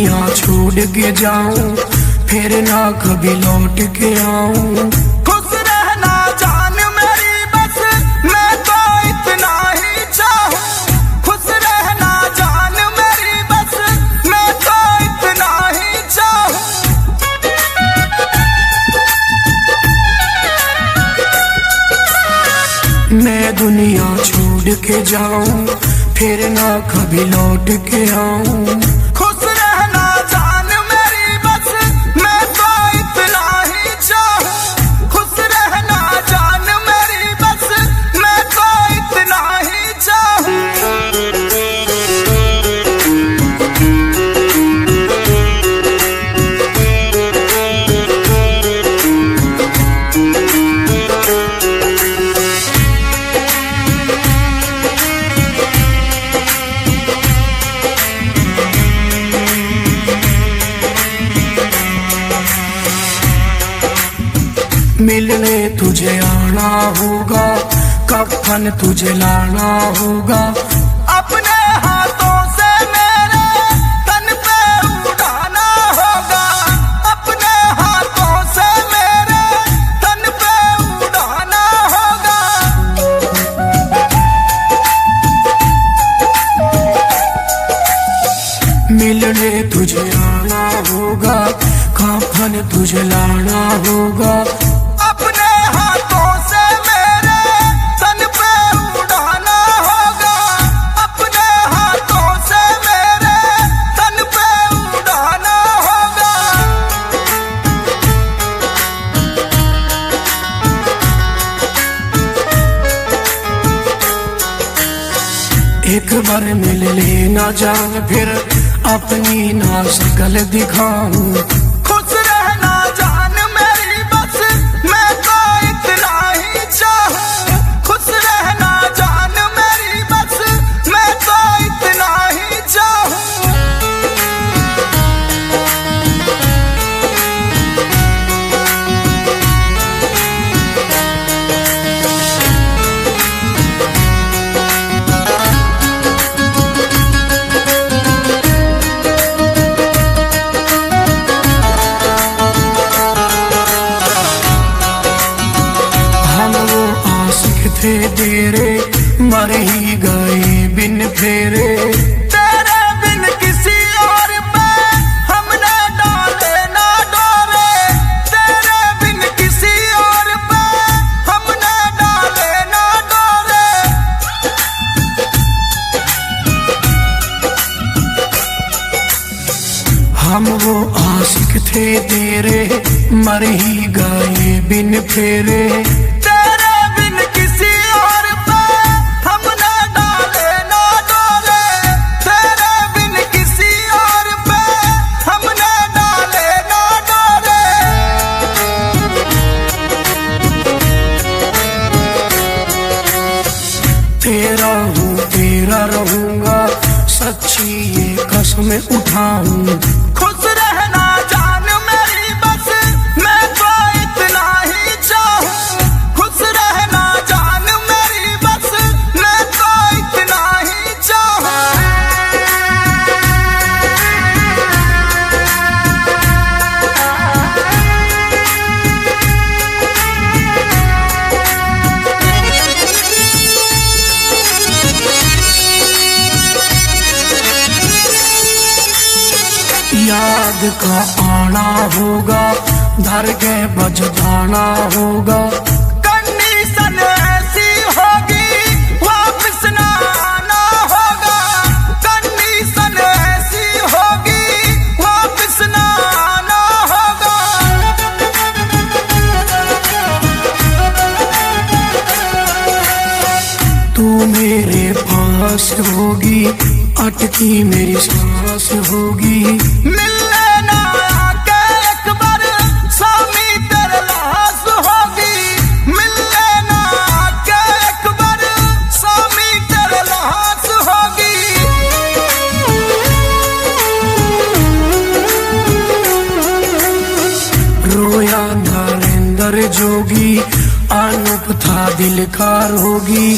दुनिया छोड़ के जाऊं, फिर ना कभी लौट के आऊं। खुश रहना जान मेरी बस, मैं तो इतना ही चाहूं। खुश रहना जान मेरी बस, मैं तो इतना ही चाहूं। मैं दुनिया छोड़ के जाऊं, फिर ना कभी लौट के आऊं। खुश रहना जान मेरी बस, मैं तो इतना ही चाहूं। खुश रहना जान मेरी बस, मैं तो इतना ही चाहूं। मिलने तुझे आना होगा, कफन तुझे लाना होगा। अपने हाथों से मेरे तन पे उड़ाना होगा। अपने हाथों से मेरे तन पे उड़ाना होगा। मिलने तुझे आना होगा, कफन तुझे लाना होगा। अपने हाथों से मेरे तन पे उड़ाना होगा। अपने हाथों से मेरे तन पे उड़ाना होगा। एक बार मिल लेना जान, फिर अपनी ना शकल दिखाऊं। खुश रहना जान मेरी बस, मैं तो इतना ही चाहूं। खुश रहना जान मेरी बस, मैं तो इतना ही चाहूं। तेरे मर ही गए बिन फेरे। तेरे बिन किसी और पे हमने डाले ना डोरे। तेरे बिन किसी और पे हमने डाले ना डोरे। हम वो आशिक थे तेरे, मर ही गए बिन फेरे। तेरा हूँ तेरा रहूंगा, सच्ची ये कसम उठाऊं। खुश रहना जान मेरी बस, मैं तो इतना ही चाहूं। खुश रहना जान मेरी बस, मैं तो इतना ही चाहूं। याद का आना होगा, धर के बजदाना होगा। कंडीशन ऐसी होगी, वापस ना आना होगा। कंडीशन ऐसी होगी, वापस ना आना होगा। तू मेरे पास होगी, अटकी मेरी सांस होगी। मिलने ना आके एक बार सामी तेरे लाश होगी। मिलने ना आके एक बार सामी तेरे लाश होगी। रोया नरेंद्र जोगी, अनूप था दिल का रोगी।